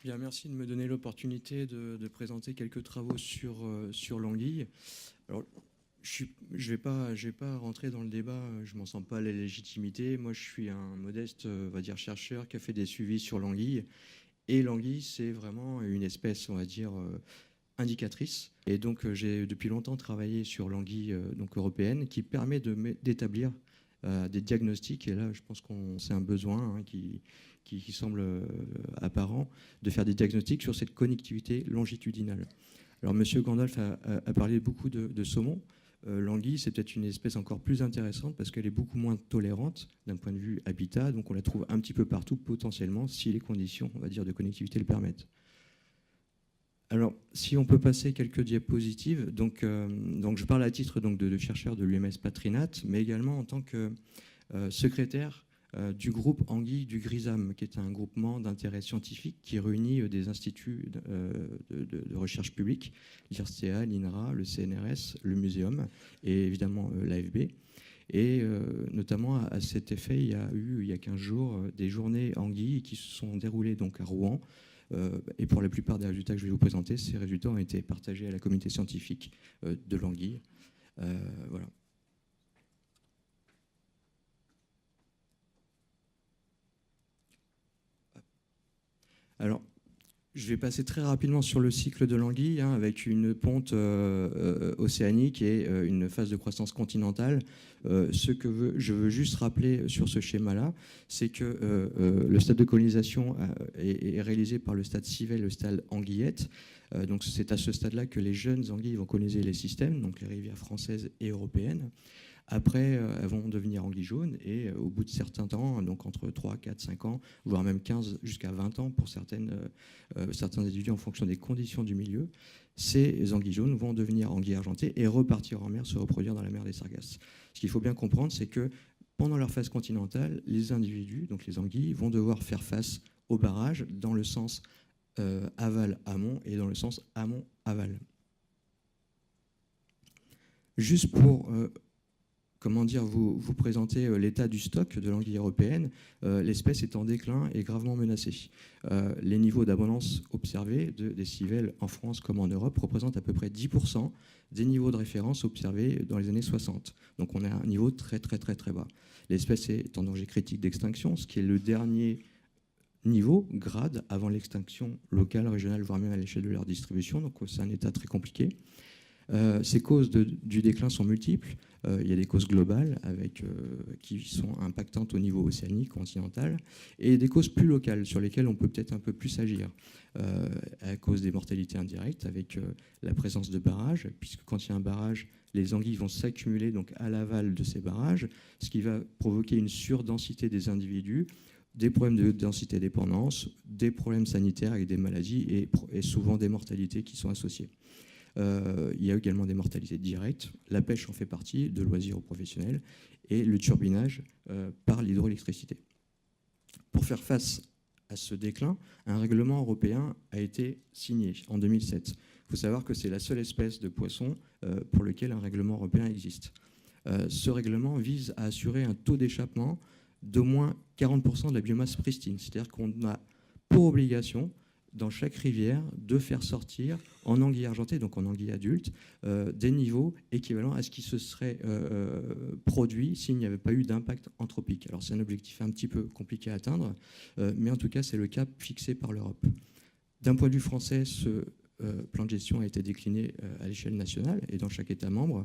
Bien, merci de me donner l'opportunité de présenter quelques travaux sur l'anguille. Alors, je vais pas rentrer dans le débat, je m'en sens pas la légitimité. Moi, je suis un modeste, on va dire, chercheur qui a fait des suivis sur l'anguille. Et l'anguille, c'est vraiment une espèce, on va dire, indicatrice. Et donc, j'ai depuis longtemps travaillé sur l'anguille donc européenne qui permet d'établir des diagnostics. Et là, je pense qu'on c'est un besoin qui semble apparent de faire des diagnostics sur cette connectivité longitudinale. Alors, Monsieur Gandalf a parlé beaucoup de saumon. L'anguille, c'est peut-être une espèce encore plus intéressante parce qu'elle est beaucoup moins tolérante d'un point de vue habitat. Donc, on la trouve un petit peu partout potentiellement si les conditions, on va dire, de connectivité le permettent. Alors, si on peut passer quelques diapositives, donc je parle à titre donc, de chercheur de l'UMS Patrinat, mais également en tant que secrétaire du groupe Anguille du Grisam, qui est un groupement d'intérêt scientifique qui réunit des instituts de recherche publique, l'IRCA, l'INRA, le CNRS, le Muséum et évidemment l'AFB. Et notamment à cet effet, il y a eu, il y a 15 jours, des journées Anguille qui se sont déroulées donc, à Rouen. Et pour la plupart des résultats que je vais vous présenter, ces résultats ont été partagés à la communauté scientifique de l'anguille. Voilà. Alors, je vais passer très rapidement sur le cycle de l'anguille, avec une ponte océanique et une phase de croissance continentale. Je veux juste rappeler sur ce schéma-là, c'est que le stade de colonisation est réalisé par le stade Civet, le stade Anguillette. Donc c'est à ce stade-là que les jeunes anguilles vont coloniser les systèmes, donc les rivières françaises et européennes. Après, elles vont devenir anguilles jaunes et au bout de certains temps, donc entre 3, 4, 5 ans, voire même 15 jusqu'à 20 ans pour certains individus en fonction des conditions du milieu, ces anguilles jaunes vont devenir anguilles argentées et repartir en mer, se reproduire dans la mer des Sargasses. Ce qu'il faut bien comprendre, c'est que pendant leur phase continentale, les individus, donc les anguilles, vont devoir faire face au barrage dans le sens aval-amont et dans le sens amont-aval. Juste pour comment dire, vous présenter l'état du stock de l'anguille européenne, l'espèce est en déclin et gravement menacée. Les niveaux d'abondance observés des civelles en France comme en Europe représentent à peu près 10% des niveaux de référence observés dans les années 60. Donc on a un niveau très très très très bas. L'espèce est en danger critique d'extinction, ce qui est le dernier niveau, grade, avant l'extinction locale, régionale, voire même à l'échelle de leur distribution. Donc c'est un état très compliqué. Ces causes du déclin sont multiples. Il y a des causes globales qui sont impactantes au niveau océanique, continental, et des causes plus locales sur lesquelles on peut peut-être un peu plus agir, à cause des mortalités indirectes, avec la présence de barrages, puisque quand il y a un barrage, les anguilles vont s'accumuler donc à l'aval de ces barrages, ce qui va provoquer une surdensité des individus, des problèmes de densité-dépendance, des problèmes sanitaires avec des maladies et souvent des mortalités qui sont associées. Il y a également des mortalités directes. La pêche en fait partie, de loisirs aux professionnels, et le turbinage par l'hydroélectricité. Pour faire face à ce déclin, un règlement européen a été signé en 2007. Il faut savoir que c'est la seule espèce de poisson pour lequel un règlement européen existe. Ce règlement vise à assurer un taux d'échappement d'au moins 40% de la biomasse pristine. C'est-à-dire qu'on a pour obligation dans chaque rivière de faire sortir en anguille argentée, donc en anguille adulte, des niveaux équivalents à ce qui se serait produit s'il n'y avait pas eu d'impact anthropique. Alors c'est un objectif un petit peu compliqué à atteindre, mais en tout cas c'est le cap fixé par l'Europe. D'un point de vue français, ce plan de gestion a été décliné à l'échelle nationale et dans chaque État membre.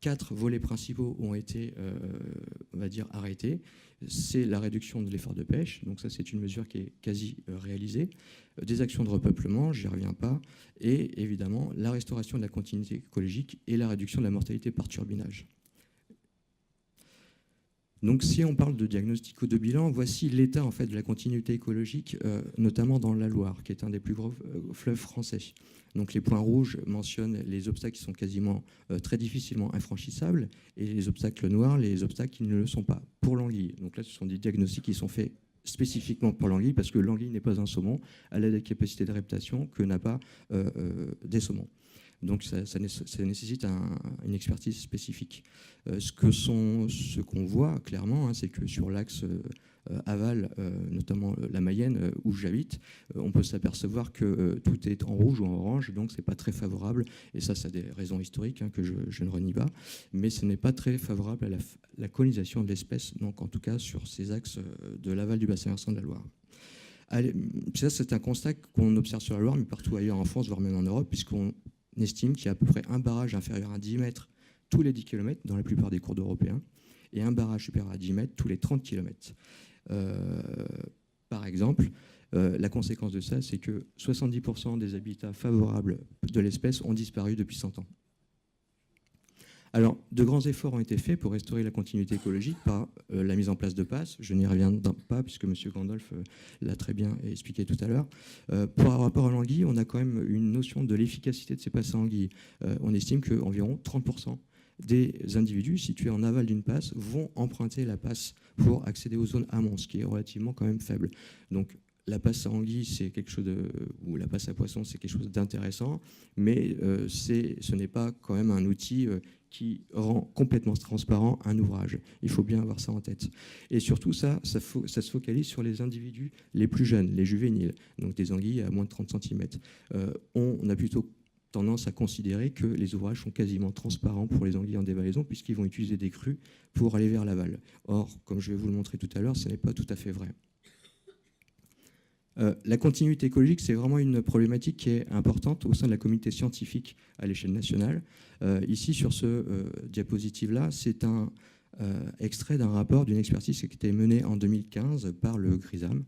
4 volets principaux ont été, on va dire, arrêtés. C'est la réduction de l'effort de pêche, donc ça c'est une mesure qui est quasi réalisée, des actions de repeuplement, j'y reviens pas, et évidemment la restauration de la continuité écologique et la réduction de la mortalité par turbinage. Donc si on parle de diagnostic ou de bilan, voici l'état en fait, de la continuité écologique, notamment dans la Loire, qui est un des plus gros fleuves français. Donc les points rouges mentionnent les obstacles qui sont quasiment très difficilement infranchissables, et les obstacles noirs, les obstacles qui ne le sont pas, pour l'anguille. Donc là, ce sont des diagnostics qui sont faits spécifiquement pour l'anguille, parce que l'anguille n'est pas un saumon, elle a des capacités de réaptation que n'a pas des saumons. Donc ça nécessite une expertise spécifique. Ce qu'on voit clairement, c'est que sur l'axe aval, notamment la Mayenne où j'habite, on peut s'apercevoir que tout est en rouge ou en orange, donc c'est pas très favorable. Et ça a des raisons historiques que je ne renie pas, mais ce n'est pas très favorable à la colonisation de l'espèce, donc en tout cas sur ces axes de l'aval du bassin versant de la Loire. Ça, c'est un constat qu'on observe sur la Loire, mais partout ailleurs en France, voire même en Europe, puisqu'on estime qu'il y a à peu près un barrage inférieur à 10 mètres tous les 10 km dans la plupart des cours d'eau européens, et un barrage supérieur à 10 mètres tous les 30 km. Par exemple, la conséquence de ça, c'est que 70% des habitats favorables de l'espèce ont disparu depuis 100 ans. Alors, de grands efforts ont été faits pour restaurer la continuité écologique par la mise en place de passes. Je n'y reviens pas, puisque M. Gandolf l'a très bien expliqué tout à l'heure. Par rapport à l'anguille, on a quand même une notion de l'efficacité de ces passes à anguille. On estime qu'environ 30% des individus situés en aval d'une passe vont emprunter la passe pour accéder aux zones amont, ce qui est relativement quand même faible. Donc, la passe à anguille, c'est quelque chose ou la passe à poisson, c'est quelque chose d'intéressant, mais ce n'est pas quand même un outil qui rend complètement transparent un ouvrage. Il faut bien avoir ça en tête. Et surtout, ça se focalise sur les individus les plus jeunes, les juvéniles, donc des anguilles à moins de 30 cm. On a plutôt tendance à considérer que les ouvrages sont quasiment transparents pour les anguilles en dévalaison, puisqu'ils vont utiliser des crues pour aller vers l'aval. Or, comme je vais vous le montrer tout à l'heure, ce n'est pas tout à fait vrai. La continuité écologique, c'est vraiment une problématique qui est importante au sein de la communauté scientifique à l'échelle nationale. Ici, sur ce diapositive-là, c'est un extrait d'un rapport d'une expertise qui a été menée en 2015 par le GRISAM,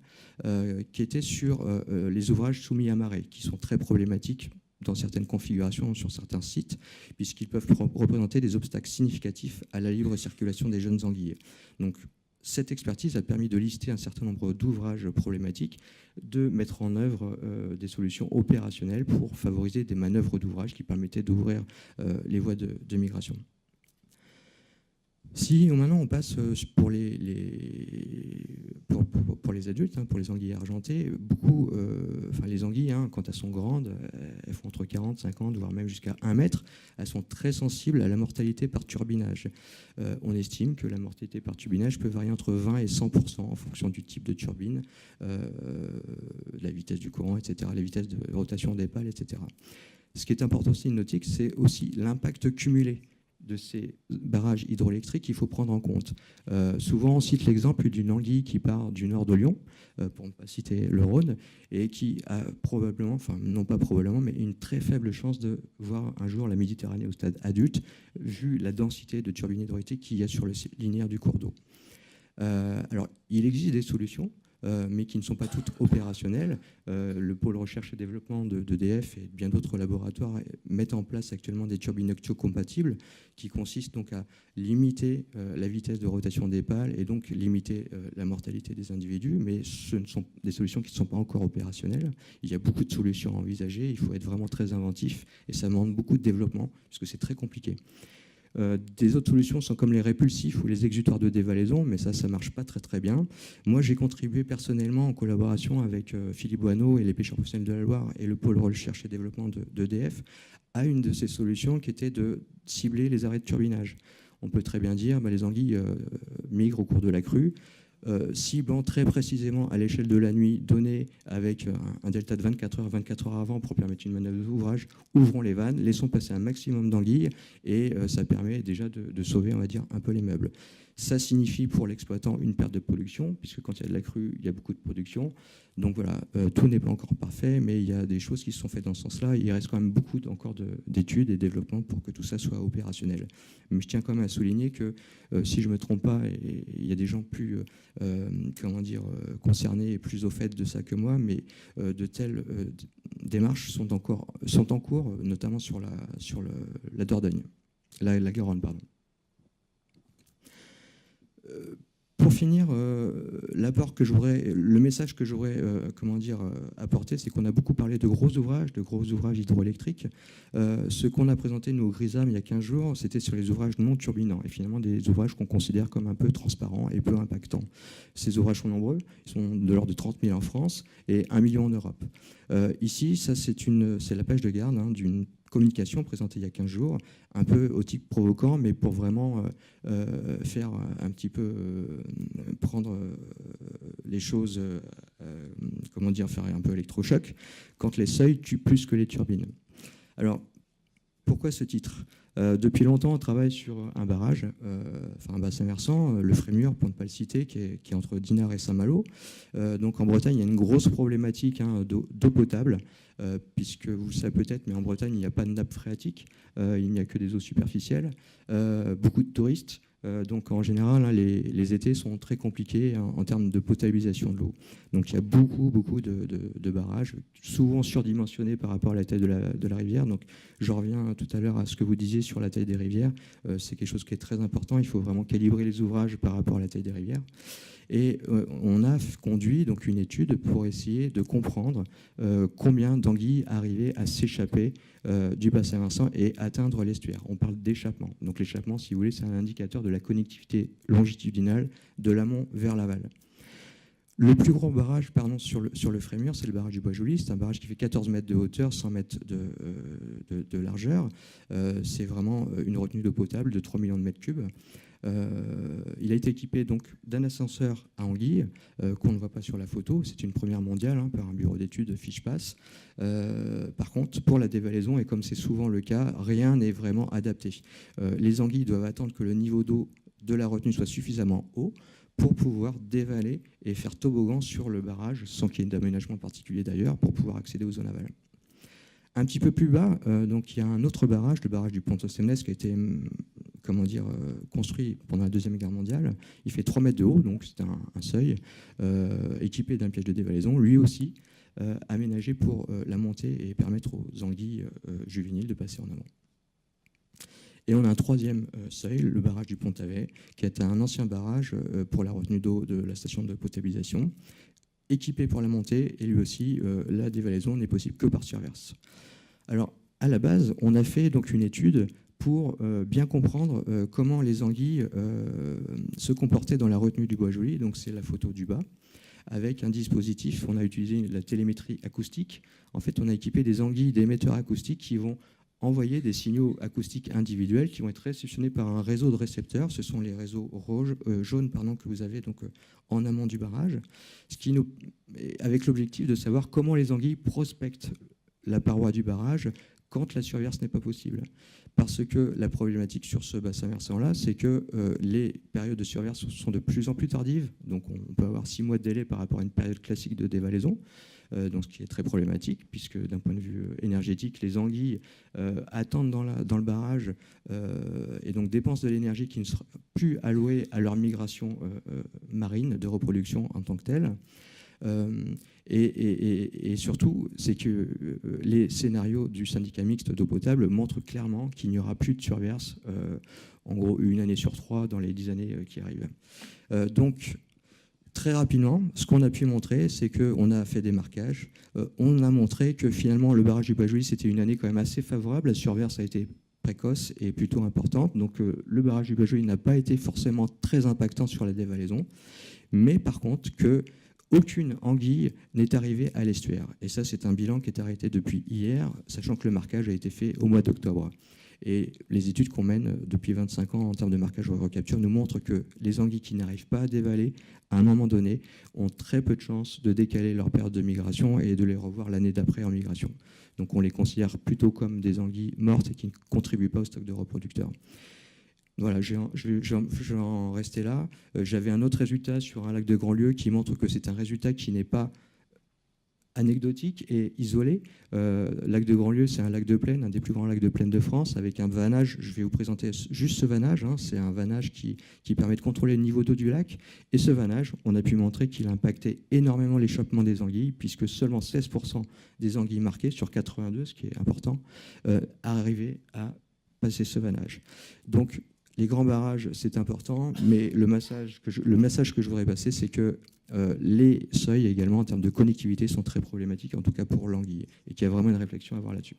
qui était sur les ouvrages soumis à marée, qui sont très problématiques dans certaines configurations sur certains sites, puisqu'ils peuvent représenter des obstacles significatifs à la libre circulation des jeunes anguilles. Donc, cette expertise a permis de lister un certain nombre d'ouvrages problématiques, de mettre en œuvre des solutions opérationnelles pour favoriser des manœuvres d'ouvrage qui permettaient d'ouvrir les voies de migration. Si maintenant on passe pour les adultes, pour les anguilles argentées, beaucoup, les anguilles, quand elles sont grandes, elles font entre 40, 50, voire même jusqu'à 1 mètre, elles sont très sensibles à la mortalité par turbinage. On estime que la mortalité par turbinage peut varier entre 20 et 100% en fonction du type de turbine, la vitesse du courant, etc., la vitesse de rotation des pales, etc. Ce qui est important aussi de noter, c'est aussi l'impact cumulé de ces barrages hydroélectriques qu'il faut prendre en compte. Souvent, on cite l'exemple d'une anguille qui part du nord de Lyon, pour ne pas citer le Rhône, et qui a probablement, enfin non pas probablement, mais une très faible chance de voir un jour la Méditerranée au stade adulte, vu la densité de turbines hydroélectriques qu'il y a sur le linéaire du cours d'eau. Alors, il existe des solutions, mais qui ne sont pas toutes opérationnelles. Le pôle recherche et développement d'EDF et bien d'autres laboratoires mettent en place actuellement des turbines octio-compatibles qui consistent donc à limiter la vitesse de rotation des pales et donc limiter la mortalité des individus, mais ce sont des solutions qui ne sont pas encore opérationnelles. Il y a beaucoup de solutions à envisager, il faut être vraiment très inventif et ça demande beaucoup de développement parce que c'est très compliqué. Des autres solutions sont comme les répulsifs ou les exutoires de dévalaison, mais ça ne marche pas très bien. Moi, j'ai contribué personnellement en collaboration avec Philippe Boineau et les pêcheurs professionnels de la Loire et le pôle recherche et développement d'EDF à une de ces solutions qui était de cibler les arrêts de turbinage. On peut très bien dire les anguilles migrent au cours de la crue, ciblant très précisément à l'échelle de la nuit donnée avec un delta de 24 heures avant pour permettre une manœuvre d'ouvrage, ouvrons les vannes, laissons passer un maximum d'anguilles et ça permet déjà de sauver, on va dire, un peu les meubles. Ça signifie pour l'exploitant une perte de production, puisque quand il y a de la crue, il y a beaucoup de production. Donc voilà, tout n'est pas encore parfait, mais il y a des choses qui se sont faites dans ce sens-là. Il reste quand même beaucoup encore d'études et de développement pour que tout ça soit opérationnel. Mais je tiens quand même à souligner que, si je ne me trompe pas, et il y a des gens plus concernés et plus au fait de ça que moi, mais de telles démarches sont en cours, notamment sur la Dordogne, la Garonne, pardon. Pour finir, le message que j'aurais apporté, c'est qu'on a beaucoup parlé de gros ouvrages hydroélectriques. Ce qu'on a présenté, nous, au GRISAM, il y a 15 jours, c'était sur les ouvrages non turbinants, et finalement des ouvrages qu'on considère comme un peu transparents et peu impactants. Ces ouvrages sont nombreux, ils sont de l'ordre de 30 000 en France et 1 million en Europe. Ici, ça c'est la page de garde d'une communication présentée il y a 15 jours, un peu au type provoquant, mais pour vraiment faire un petit peu prendre les choses, comment dire, faire un peu électrochoc, quand les seuils tuent plus que les turbines. Alors, pourquoi ce titre ? Depuis longtemps, on travaille sur un barrage, un bassin versant, le Frémur, pour ne pas le citer, qui est entre Dinard et Saint-Malo. Donc en Bretagne, il y a une grosse problématique d'eau potable, puisque vous le savez peut-être, mais en Bretagne, il n'y a pas de nappe phréatique, il n'y a que des eaux superficielles, beaucoup de touristes. Donc en général, les étés sont très compliqués en termes de potabilisation de l'eau. Donc il y a beaucoup de barrages, souvent surdimensionnés par rapport à la taille de la rivière. Donc je reviens tout à l'heure à ce que vous disiez sur la taille des rivières. C'est quelque chose qui est très important. Il faut vraiment calibrer les ouvrages par rapport à la taille des rivières. Et on a conduit donc une étude pour essayer de comprendre combien d'anguilles arrivaient à s'échapper du bassin versant et atteindre l'estuaire. On parle d'échappement. Donc l'échappement, si vous voulez, c'est un indicateur de la connectivité longitudinale de l'amont vers l'aval. Le plus gros barrage sur le Frémur, c'est le barrage du Bois-Joli. C'est un barrage qui fait 14 mètres de hauteur, 100 mètres de largeur. C'est vraiment une retenue d'eau potable de 3 millions de mètres cubes. Il a été équipé donc d'un ascenseur à anguilles qu'on ne voit pas sur la photo. C'est une première mondiale par un bureau d'études Fiche-Passe. Par contre, pour la dévalaison, et comme c'est souvent le cas, rien n'est vraiment adapté. Les anguilles doivent attendre que le niveau d'eau de la retenue soit suffisamment haut pour pouvoir dévaler et faire toboggan sur le barrage, sans qu'il y ait d'aménagement particulier d'ailleurs, pour pouvoir accéder aux zones aval. Un petit peu plus bas, donc, il y a un autre barrage, le barrage du Pontos-Semnès, qui a été construit pendant la Deuxième Guerre mondiale. Il fait 3 mètres de haut, donc c'est un seuil, équipé d'un piège de dévalaison, lui aussi aménagé pour la montée et permettre aux anguilles juvéniles de passer en amont. Et on a un troisième seuil, le barrage du Pont-Avet, qui est un ancien barrage pour la retenue d'eau de la station de potabilisation, équipé pour la montée, et lui aussi, la dévalaison n'est possible que par surverse. Alors, à la base, on a fait donc une étude pour bien comprendre comment les anguilles se comportaient dans la retenue du Bois-Joli, donc c'est la photo du bas, avec un dispositif, on a utilisé la télémétrie acoustique. En fait, on a équipé des anguilles d'émetteurs acoustiques qui vont envoyer des signaux acoustiques individuels qui vont être réceptionnés par un réseau de récepteurs. Ce sont les réseaux jaunes que vous avez donc en amont du barrage, avec l'objectif de savoir comment les anguilles prospectent la paroi du barrage quand la surverse n'est pas possible. Parce que la problématique sur ce bassin versant-là, c'est que les périodes de surverse sont de plus en plus tardives. Donc on peut avoir 6 mois de délai par rapport à une période classique de dévalaison. Donc ce qui est très problématique, puisque d'un point de vue énergétique, les anguilles attendent dans le barrage et donc dépensent de l'énergie qui ne sera plus allouée à leur migration marine de reproduction en tant que telle. Et surtout, c'est que les scénarios du syndicat mixte d'eau potable montrent clairement qu'il n'y aura plus de surverse, en gros une année sur 3 dans les 10 années qui arrivent. Donc, très rapidement, ce qu'on a pu montrer, c'est qu'on a fait des marquages. On a montré que finalement, le barrage du Bois-Joli, c'était une année quand même assez favorable. La surverse a été précoce et plutôt importante. Donc, le barrage du Bois-Joli n'a pas été forcément très impactant sur la dévalaison. Mais par contre, aucune anguille n'est arrivée à l'estuaire. Et ça, c'est un bilan qui est arrêté depuis hier, sachant que le marquage a été fait au mois d'octobre. Et les études qu'on mène depuis 25 ans en termes de marquage ou recapture nous montrent que les anguilles qui n'arrivent pas à dévaler, à un moment donné, ont très peu de chances de décaler leur période de migration et de les revoir l'année d'après en migration. Donc on les considère plutôt comme des anguilles mortes et qui ne contribuent pas au stock de reproducteurs. Voilà, je vais en rester là. J'avais un autre résultat sur un lac de Grandlieu qui montre que c'est un résultat qui n'est pas anecdotique et isolé. Lac de Grandlieu, c'est un lac de plaine, un des plus grands lacs de plaine de France, avec un vannage. Je vais vous présenter juste ce vannage. C'est un vannage qui permet de contrôler le niveau d'eau du lac. Et ce vannage, on a pu montrer qu'il impactait énormément l'échappement des anguilles, puisque seulement 16% des anguilles marquées sur 82, ce qui est important, arrivaient à passer ce vannage. Donc, les grands barrages, c'est important, mais le message que je voudrais passer, c'est que les seuils également, en termes de connectivité, sont très problématiques, en tout cas pour l'anguille, et qu'il y a vraiment une réflexion à avoir là-dessus.